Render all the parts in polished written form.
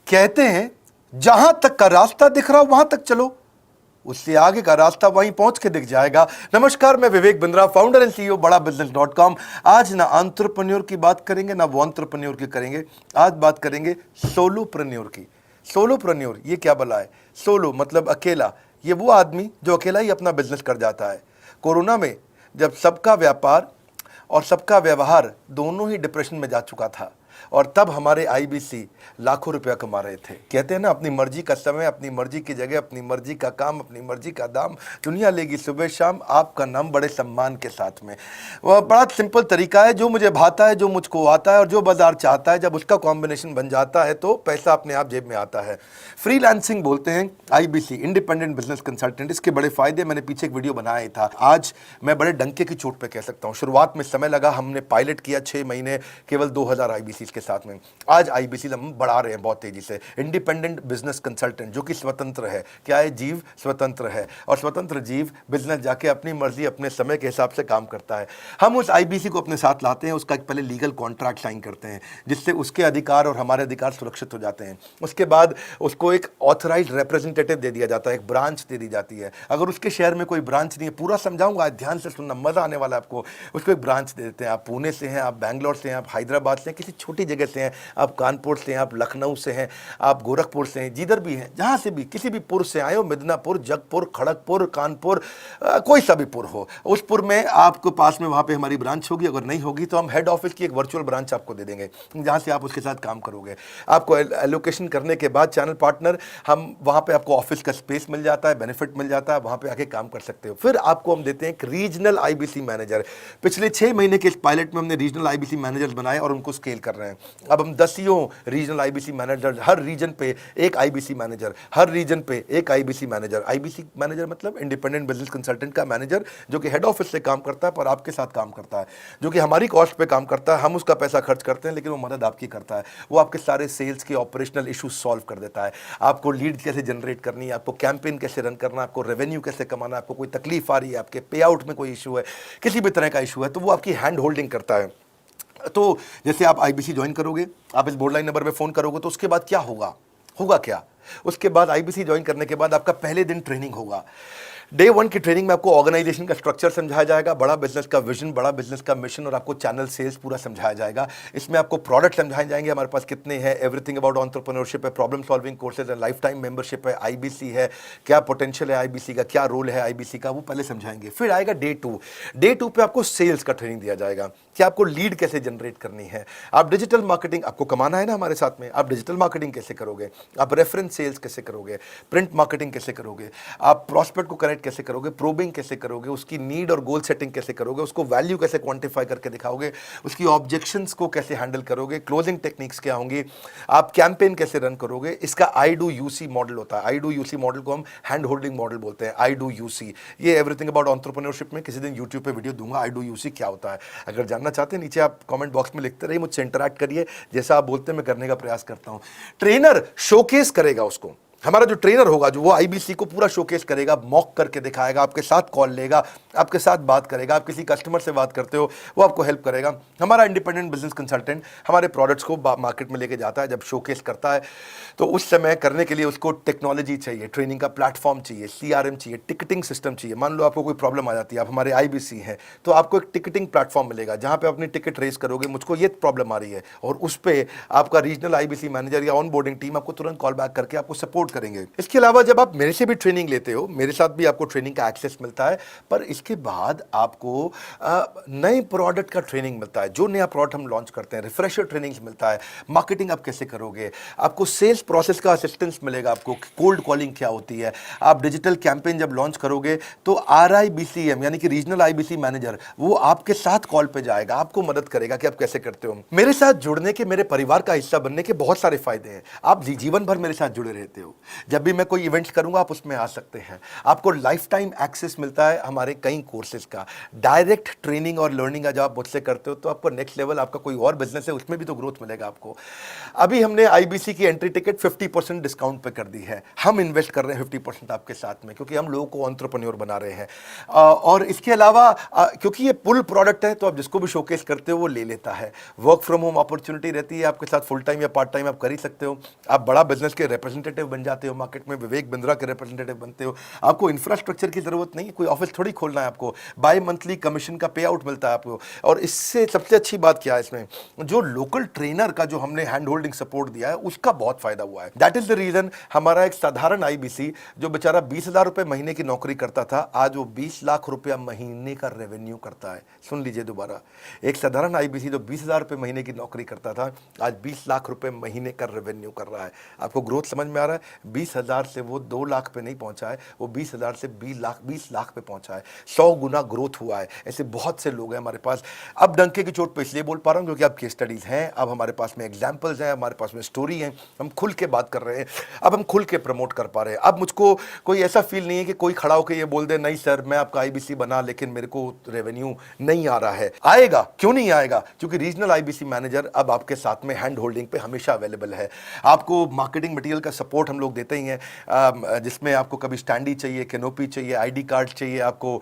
कहते हैं जहां तक का रास्ता दिख रहा हो वहां तक चलो, उससे आगे का रास्ता वहीं पहुंच के दिख जाएगा। नमस्कार, मैं Vivek Bindra, founder and CEO बड़ा बिजनेस.com। आज ना एंटरप्रेन्योर की बात करेंगे ना वो एंटरप्रेन्योर की करेंगे, आज बात करेंगे सोलोप्रेन्योर की। सोलोप्रेन्योर ये क्या भला है? सोलो मतलब अकेला, ये वो आदमी जो अकेला ही अपना बिजनेस कर जाता है। कोरोना में जब सबका व्यापार और सबका व्यवहार दोनों ही डिप्रेशन में जा चुका था, और तब हमारे आईबीसी लाखों रुपया कमा रहे थे। कहते हैं ना, अपनी मर्जी का समय, अपनी मर्जी की जगह, अपनी मर्जी का काम, अपनी मर्जी का दाम, दुनिया लेगी सुबह शाम आपका नाम बड़े सम्मान के साथ में। वह बड़ा सिंपल तरीका है, जो मुझे भाता है, जो मुझको आता है और जो बाजार चाहता है, जब उसका कॉम्बिनेशन बन जाता है तो पैसा अपने आप जेब में आता है। फ्रीलांसिंग बोलते हैं आईबीसी, इंडिपेंडेंट बिजनेस कंसल्टेंट। इसके बड़े फायदे मैंने पीछे एक वीडियो बनाया ही था। आज मैं बड़े डंके की चोट पे कह सकता हूँ, शुरुआत में समय लगा, हमने पायलट किया 6 महीने, केवल 2000 आईबीसी के साथ में। आज आईबीसी हम बढ़ा रहे हैं बहुत तेजी से। इंडिपेंडेंट बिजनेस कंसल्टेंट, जो कि स्वतंत्र है। क्या है? जीव स्वतंत्र है, और स्वतंत्र जीव बिजनेस जाके अपनी मर्जी अपने समय के हिसाब से काम करता है। हम उस आईबीसी को अपने साथ लाते हैं, उसका एक पहले लीगल कॉन्ट्रैक्ट साइन करते हैं, जिससे उसके अधिकार और हमारे अधिकार सुरक्षित हो जाते हैं। उसके बाद उसको एक ऑथराइज्ड रिप्रेजेंटेटिव दे दिया जाता है, एक ब्रांच दे दी जाती है। अगर उसके शहर में कोई ब्रांच नहीं है, पूरा समझाऊंगा, आज ध्यान से सुनना, मजा आने वाला है आपको। उसको एक ब्रांच दे देते हैं। आप पुणे से हैं, आप बैंगलोर से हैं, आप हैदराबाद से हैं, किसी छोटी जगह से हैं, आप कानपुर से हैं, आप लखनऊ से हैं, आप गोरखपुर से हैं, जिधर भी हैं, जहां से भी, किसी भी पुर से आए हो, मिदनापुर, जगपुर, खड़गपुर, कानपुर, कोई सा भी पुर हो, उस पुर में आपके पास में वहां पे हमारी ब्रांच होगी। अगर नहीं होगी तो हम हेड ऑफिस की एक वर्चुअल ब्रांच आपको दे देंगे, जहां से आप उसके साथ काम करोगे। आपको एलोकेशन करने के बाद चैनल पार्टनर, हम वहां पे आपको ऑफिस का स्पेस मिल जाता है, बेनिफिट मिल जाता है, वहां पे आके काम कर सकते हो। फिर आपको हम देते हैं एक रीजनल आईबीसी मैनेजर। पिछले 6 महीने के इस पायलट में हमने रीजनल आईबीसी मैनेजर बनाए और उनको स्केल कर रहे हैं। अब हम 10 रीजनल आईबीसी मैनेजर, हर रीजन पे एक आईबीसी मैनेजर, हर रीजन पे एक आईबीसी मैनेजर। आईबीसी मैनेजर मतलब इंडिपेंडेंट बिजनेस कंसल्टेंट का मैनेजर, जो कि हेड ऑफिस से काम करता है पर आपके साथ काम करता है, जो कि हमारी कॉस्ट पे काम करता है। हम उसका पैसा खर्च करते हैं, लेकिन वो मदद आपकी करता है। वो आपके सारे सेल्स के ऑपरेशनल इश्यूज सॉल्व कर देता है। आपको लीड कैसे जनरेट करनी है, आपको कैंपेन कैसे रन करना है, आपको रेवेन्यू कैसे कमाना है, आपको कोई तकलीफ आ रही है, आपके पे आउट में कोई इशू है, किसी भी तरह का इशू है, तो वो आपकी हैंड होल्डिंग करता है। तो जैसे आप आईबीसी ज्वाइन करोगे, आप इस बोर्ड लाइन नंबर पे फोन करोगे, तो उसके बाद क्या होगा? होगा क्या? उसके बाद आईबीसी ज्वाइन करने के बाद आपका पहले दिन ट्रेनिंग होगा। डे 1 की ट्रेनिंग में आपको ऑर्गेनाइजेशन का स्ट्रक्चर समझाया जाएगा, बड़ा बिजनेस का विजन, बड़ा बिजनेस का मिशन, और आपको चैनल सेल्स पूरा समझाया जाएगा। इसमें आपको प्रोडक्ट समझाए जाएंगे, हमारे पास कितने हैं, एवरीथिंग अबाउट एंटरप्रेन्योरशिप है, प्रॉब्लम सॉल्विंग कोर्सेज है, लाइफ टाइम मेंबरशिप है, आईबीसी है, क्या पोटेंशियल है आईबीसी का, क्या रोल है आईबीसी का, वो पहले समझाएंगे। फिर आएगा डे 2। डे 2 पे आपको सेल्स का ट्रेनिंग दिया जाएगा कि आपको लीड कैसे जनरेट करनी है। आप डिजिटल मार्केटिंग, आपको कमाना है ना हमारे साथ में, आप डिजिटल मार्केटिंग कैसे करोगे, आप रेफरेंस सेल्स कैसे करोगे, प्रिंट मार्केटिंग कैसे करोगे, आप प्रॉस्पेक्ट को कनेक्ट कैसे करोगे, प्रोबिंग कैसे करोगे, उसकी नीड और गोल सेटिंग कैसे करोगे, उसको वैल्यू कैसे क्वांटिफाई करके दिखाओगे, उसकी ऑब्जेक्शंस को कैसे हैंडल करोगे, क्लोजिंग टेक्निक्स क्या होंगी, आप कैंपेन कैसे रन करोगे। इसका आई डू यूसी मॉडल होता है। आई डू यूसी मॉडल को हम हैंड होल्डिंग मॉडल बोलते हैं। आई डू यूसी, ये एवरीथिंग अबाउट एंटरप्रेन्योरशिप में किसी दिन यूट्यूब पे वीडियो दूंगा, आई डू यूसी क्या होता है। अगर जानना चाहते हैं, नीचे आप कमेंट बॉक्स में लिखते रहिए, मुझसे इंटरैक्ट करिए, जैसा आप बोलते हैं मैं करने का प्रयास करता हूं। ट्रेनर शोकेस करेगा उसको, हमारा जो ट्रेनर होगा, जो वो आईबीसी को पूरा शोकेस करेगा, मॉक करके दिखाएगा, आपके साथ कॉल लेगा, आपके साथ बात करेगा, आप किसी कस्टमर से बात करते हो, वो आपको हेल्प करेगा। हमारा इंडिपेंडेंट बिजनेस कंसल्टेंट हमारे प्रोडक्ट्स को मार्केट में लेके जाता है। जब शोकेस करता है तो उस समय करने के लिए उसको टेक्नोलॉजी चाहिए, ट्रेनिंग का प्लेटफॉर्म चाहिए, सीआरएम चाहिए, टिकटिंग सिस्टम चाहिए। मान लो आपको कोई प्रॉब्लम आ जाती है, आप हमारे आईबीसी हैं, तो आपको एक टिकटिंग प्लेटफॉर्म मिलेगा जहां पे अपनी टिकट रेस करोगे, मुझको ये प्रॉब्लम आ रही है, और उस पर आपका रीजनल आईबीसी मैनेजर या ऑन बोर्डिंग टीम आपको तुरंत कॉल बैक करके आपको सपोर्ट करेंगे। इसके अलावा जब आप मेरे से भी ट्रेनिंग लेते हो, मेरे साथ भी आपको ट्रेनिंग का एक्सेस मिलता है, पर इसके बाद आपको नए प्रोडक्ट का ट्रेनिंग मिलता है। जो नया प्रोडक्ट हम लॉन्च करते हैं, रिफ्रेशर ट्रेनिंग मिलता है, मार्केटिंग आप कैसे करोगे, आपको सेल्स प्रोसेस का असिस्टेंस मिलेगा, आपको कोल्ड कॉलिंग क्या होती है, आप डिजिटल कैंपेन जब लॉन्च करोगे तो आरआईबीसीएम यानी कि रीजनल आईबीसी मैनेजर वो आपके साथ कॉल पे जाएगा, आपको मदद करेगा कि आप कैसे करते हो। मेरे साथ जुड़ने के, मेरे परिवार का हिस्सा बनने के बहुत सारे फायदे हैं। आप जीवन भर मेरे साथ जुड़े रहते हो, जब भी मैं कोई इवेंट्स करूंगा आप उसमें आ सकते हैं। आपको लाइफ टाइम एक्सेस मिलता है हमारे कई कोर्सेज का, डायरेक्ट ट्रेनिंग और लर्निंग जब आप मुझसे करते हो तो आपको नेक्स्ट लेवल, आपका कोई और बिजनेस है उसमें भी तो ग्रोथ मिलेगा आपको। अभी हमने आईबीसी की एंट्री टिकट 50% डिस्काउंट पे कर दी है। हम इन्वेस्ट कर रहे हैं 50% आपके साथ में, क्योंकि हम लोगों को एंटरप्रेन्योर बना रहे हैं। और इसके अलावा क्योंकि ये पुल प्रोडक्ट है तो आप जिसको भी शोकेस करते हो वो ले लेता है। वर्क फ्रॉम होम अपॉर्चुनिटी रहती है आपके साथ, फुल टाइम या पार्ट टाइम आप कर ही सकते हो। आप बड़ा बिजनेस के रिप्रेजेंटेटिव बन जाते हो, मार्केट में विवेक बिंद्रा के रिप्रेजेंटेटिव बनते हो। आपको इंफ्रास्ट्रक्चर की जरूरत नहीं है, कोई ऑफिस थोड़ी खोलना है आपको, बाई मंथली कमीशन का पे आउट मिलता है आपको। और इससे सबसे अच्छी बात क्या है, इसमें जो लोकल ट्रेनर का जो हमने हैंड होल्डिंग सपोर्ट दिया है उसका बहुत फायदा हुआ है। दैट इज द रीजन हमारा एक साधारण आईबीसी जो बेचारा 20,000 रुपए महीने की नौकरी करता था, आज वो 20 लाख रुपया महीने का रेवेन्यू करता है। सुन लीजिए दोबारा, एक साधारण आईबीसी जो 20,000 रुपए महीने की नौकरी करता था, आज 20 लाख रुपए महीने का रेवेन्यू कर रहा है। आपको ग्रोथ समझ में आ रहा है? 20,000 से वो 2 लाख पे नहीं पहुंचा है, वो 20,000 से 20 लाख पे पहुंचा है। 100 गुना ग्रोथ हुआ है। ऐसे बहुत से लोग हैं हमारे पास। अब डंके की चोट पे इसलिए बोल पा रहा हूं क्योंकि अब केस स्टडीज हैं, अब हमारे पास में एग्जाम्पल्स हैं, हमारे पास में स्टोरी है, हम खुल के बात कर रहे हैं, अब हम खुल के प्रमोट कर पा रहे हैं। अब मुझको कोई ऐसा फील नहीं है कि कोई खड़ा होकर ये बोल दे नहीं सर मैं आपका आईबीसी बना लेकिन मेरे को रेवेन्यू नहीं आ रहा है। आएगा, क्यों नहीं आएगा? क्योंकि रीजनल आईबीसी मैनेजर अब आपके साथ में हैंड होल्डिंग पे हमेशा अवेलेबल है। आपको मार्केटिंग मटेरियल का सपोर्ट हम लोग देते ही हैं, जिसमें आपको कभी स्टैंडी चाहिए, कैनोपी चाहिए, आईडी कार्ड चाहिए, आपको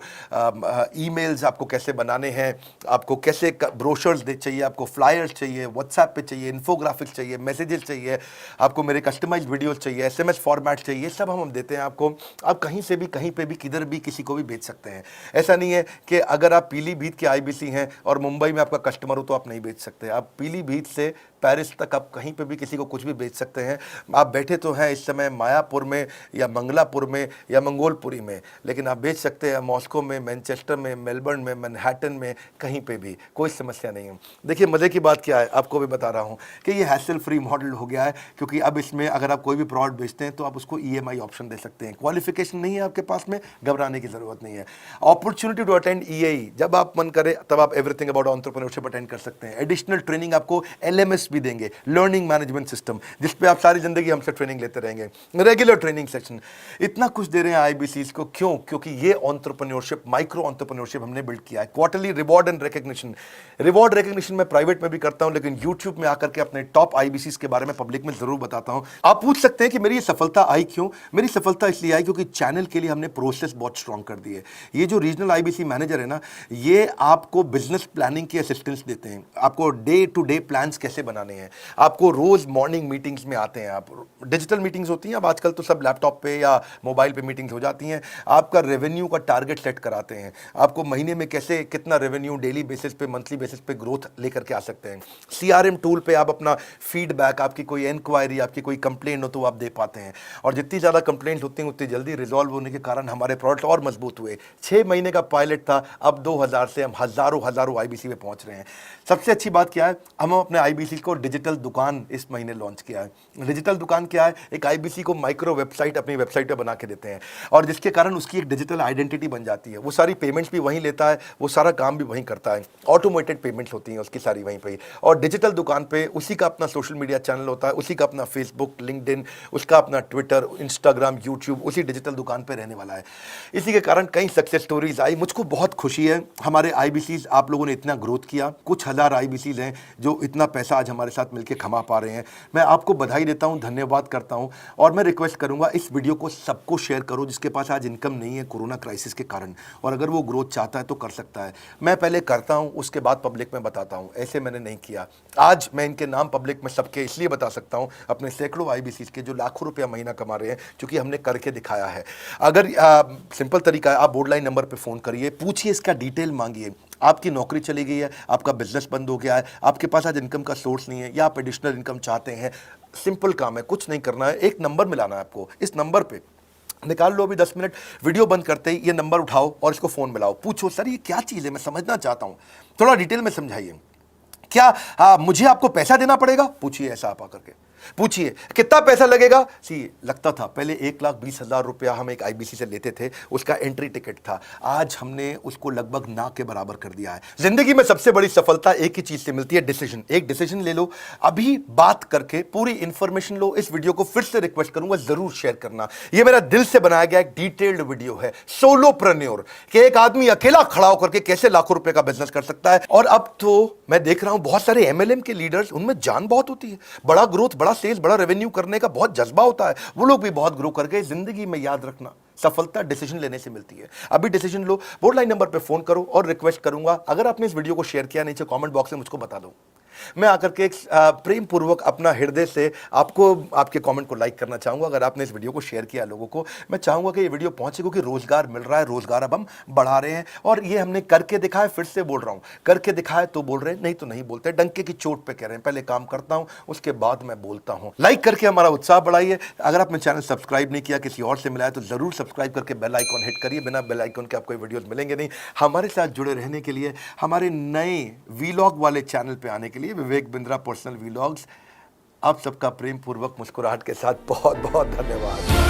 ईमेल्स आपको कैसे बनाने हैं, आपको कैसे ब्रोशर्स चाहिए, आपको फ्लायर्स चाहिए, व्हाट्सएप पे चाहिए, इन्फोग्राफिक्स चाहिए, मैसेजेस चाहिए, आपको मेरे कस्टमाइज्ड वीडियोस चाहिए, एसएमएस फॉर्मेट चाहिए, सब हम देते हैं आपको। आप कहीं से भी, कहीं पे भी, किधर भी, किसी को भी बेच सकते हैं। ऐसा नहीं है कि अगर आप पीलीभीत के आईबीसी हैं और मुंबई में आपका कस्टमर हो तो आप नहीं बेच सकते। आप पीलीभीत से पेरिस तक आप कहीं पे भी किसी को कुछ भी बेच सकते हैं। आप बैठे तो हैं इस समय मायापुर में या मंगलापुर में या मंगोलपुरी में, लेकिन आप बेच सकते हैं मॉस्को में, मैनचेस्टर में, मेलबर्न में, मैनहट्टन में, कहीं पे भी, कोई समस्या नहीं है। देखिए मज़े की बात क्या है, आपको भी बता रहा हूँ कि ये हैसल फ्री मॉडल हो गया है, क्योंकि अब इसमें अगर आप कोई भी प्रोडक्ट बेचते हैं तो आप उसको ईएमआई ऑप्शन दे सकते हैं। क्वालिफिकेशन नहीं है आपके पास में, घबराने की जरूरत नहीं है। अपॉर्चुनिटी टू अटेंड ईएई, जब आप मन करे तब आप एवरीथिंग अबाउट एंटरप्रेन्योरशिप अटेंड कर सकते हैं। एडिशनल ट्रेनिंग आपको एलएमएस भी देंगे, लर्निंग मैनेजमेंट सिस्टम, जिस पे आप सारी जिंदगी हमसे ट्रेनिंग लेते रहेंगे, रेगुलर ट्रेनिंग सेक्शन, इतना कुछ दे रहे हैं आईबीसीज को। क्यों? क्योंकि ये एंटरप्रेन्योरशिप, माइक्रो एंटरप्रेन्योरशिप हमने बिल्ड किया है। Quarterly reward and recognition, reward recognition मैं प्राइवेट में भी करता हूं, लेकिन यूट्यूब में आकर के अपने टॉप आईबीसीज के बारे में पब्लिक में जरूर बताता हूं। आप पूछ सकते हैं कि मेरी ये सफलता आई क्यों? मेरी सफलता इसलिए आई क्योंकि चैनल के लिए हमने प्रोसेस बहुत स्ट्रांग कर दी है। ये जो रीजनल आईबीसी मैनेजर है ना, ये आपको बिजनेस प्लानिंग की असिस्टेंस देते हैं, आपको डे टू डे प्लान्स कैसे बनाने हैं, आपको रोज मॉर्निंग मीटिंग्स में आते हैं। आप डिजिटल मीटिंग्स होती हैं, अब आजकल तो सब लैपटॉप पे या मोबाइल पे मीटिंग्स हो जाती हैं। आपका रेवेन्यू का टारगेट सेट कराते हैं, आपको महीने में कैसे कितना रेवेन्यू डेली बेसिस पे, मंथली बेसिस पे ग्रोथ लेकर के आ सकते हैं। सीआरएम टूल पे आप अपना फीडबैक, आपकी कोई इंक्वायरी, आपकी कोई कंप्लेंट हो तो आप दे पाते हैं। और जितनी ज़्यादा कंप्लेंट होती हैं उतनी जल्दी रिजॉल्व होने के कारण हमारे प्रोडक्ट और मजबूत हुए। 6 महीने का पायलट था, अब 2000 से हम हजारों आईबीसी पे पहुंच रहे हैं। सबसे अच्छी बात क्या है, हम अपने आईबीसी को डिजिटल दुकान इस महीने लॉन्च किया है। डिजिटल दुकान क्या है? एक आईबीसी को माइक्रो वेबसाइट अपनी वेबसाइट पे बना के देते हैं, और जिसके कारण उसकी एक डिजिटल आइडेंटिटी बन जाती है। वो सारी पेमेंट्स भी वहीं लेता है, वो सारा काम भी वहीं करता है, ऑटोमेटेड पेमेंट्स होती हैं उसकी सारी वहीं पे। और डिजिटल दुकान पे उसी का अपना सोशल मीडिया चैनल होता है, उसी का अपना फेसबुक, लिंक्डइन, उसका अपना ट्विटर, इंस्टाग्राम, यूट्यूब उसी डिजिटल दुकान पे रहने वाला है। इसी के कारण कई सक्सेस स्टोरीज आई। मुझको बहुत खुशी है, हमारे आईबीसीज आप लोगों ने इतना ग्रोथ किया। कुछ हजार आईबीसीज हैं जो इतना पैसा आज हमारे साथ मिलकर कमा पा रहे हैं। मैं आपको बधाई देता हूं, धन्यवाद करता हूं, और मैं रिक्वेस्ट करूंगा इस वीडियो को सबको शेयर करो जिसके पास आज इनकम नहीं है कोरोना क्राइसिस के कारण, और अगर वो ग्रोथ चाहता है तो कर सकता है। मैं पहले करता हूं, उसके बाद पब्लिक में बताता हूं, ऐसे मैंने नहीं किया। आज मैं इनके नाम पब्लिक में सबके इसलिए बता सकता हूं, अपने सैकड़ों आईबीसीज के जो लाखों रुपया महीना कमा रहे हैं, क्योंकि हमने करके दिखाया है। अगर सिंपल तरीका है, आप बोर्डलाइन नंबर पर फोन करिए, पूछिए, इसका डिटेल मांगिए। आपकी नौकरी चली गई है, आपका बिजनेस बंद हो गया है, आपके पास आज इनकम का सोर्स नहीं है, या आप एडिशनल इनकम चाहते हैं, सिंपल काम है, कुछ नहीं करना है, एक नंबर मिलाना है आपको। इस नंबर पे निकाल लो अभी 10 मिनट, वीडियो बंद करते ही ये नंबर उठाओ और इसको फोन मिलाओ, पूछो सर ये क्या चीज़ है, मैं समझना चाहता हूँ, थोड़ा डिटेल में समझाइए। क्या मुझे आपको पैसा देना पड़ेगा? पूछिए ऐसा आप आकर के। पूछिए कितना पैसा लगेगा। सी लगता था पहले 1,20,000 रुपया हम एक आईबीसी से लेते थे, उसका एंट्री टिकट था। आज हमने उसको लगभग ना के बराबर कर दिया है। जिंदगी में सबसे बड़ी सफलता एक ही चीज से मिलती है, डिसीजन। एक डिसीजन ले लो, अभी बात करके पूरी इंफॉर्मेशन लो। इस वीडियो को फिर से रिक्वेस्ट करूंगा जरूर शेयर करना। यह मेरा दिल से बनाया गया एक डिटेल्ड वीडियो है, सोलोप्रेन्योर, कि एक आदमी अकेला खड़ा होकर के कैसे लाखों रुपए का बिजनेस कर सकता है। और अब तो मैं देख रहा हूं बहुत सारे एमएलएम के लीडर्स, उनमें जान बहुत होती है, बड़ा ग्रोथ, बड़ा सेल्स, बड़ा रेवेन्यू करने का बहुत जज्बा होता है। वो लोग भी बहुत ग्रो कर गए। जिंदगी में याद रखना, सफलता डिसीजन लेने से मिलती है। अभी डिसीजन लो, बोर्ड लाइन नंबर पे फोन करो। और रिक्वेस्ट करूंगा, अगर आपने इस वीडियो को शेयर किया, नीचे कमेंट बॉक्स में मुझको बता दो। मैं आकर के एक प्रेम पूर्वक अपना हृदय से आपको, आपके कमेंट को लाइक करना चाहूंगा। अगर आपने इस वीडियो को शेयर किया लोगों को, मैं चाहूंगा कि ये वीडियो पहुंचे, क्योंकि रोजगार मिल रहा है, रोजगार अब हम बढ़ा रहे हैं। और ये हमने करके दिखाया, फिर से बोल रहा हूं, करके दिखाया तो बोल रहे हैं, नहीं तो नहीं बोलते। डंके की चोट पे कह रहे हैं, पहले काम करता हूं उसके बाद मैं बोलता हूं। लाइक करके हमारा उत्साह बढ़ाइए। अगर आपने चैनल सब्सक्राइब नहीं किया, किसी और से मिला है, तो जरूर सब्सक्राइब करके बेल आइकॉन हिट करिए। बिना बेल आइकॉन के आपको वीडियोस मिलेंगे नहीं। हमारे साथ जुड़े रहने के लिए, हमारे नए वीलॉग वाले चैनल पे आने के लिए, विवेक बिंद्रा पर्सनल वीलॉग्स, आप सबका प्रेम पूर्वक मुस्कुराहट के साथ बहुत बहुत धन्यवाद।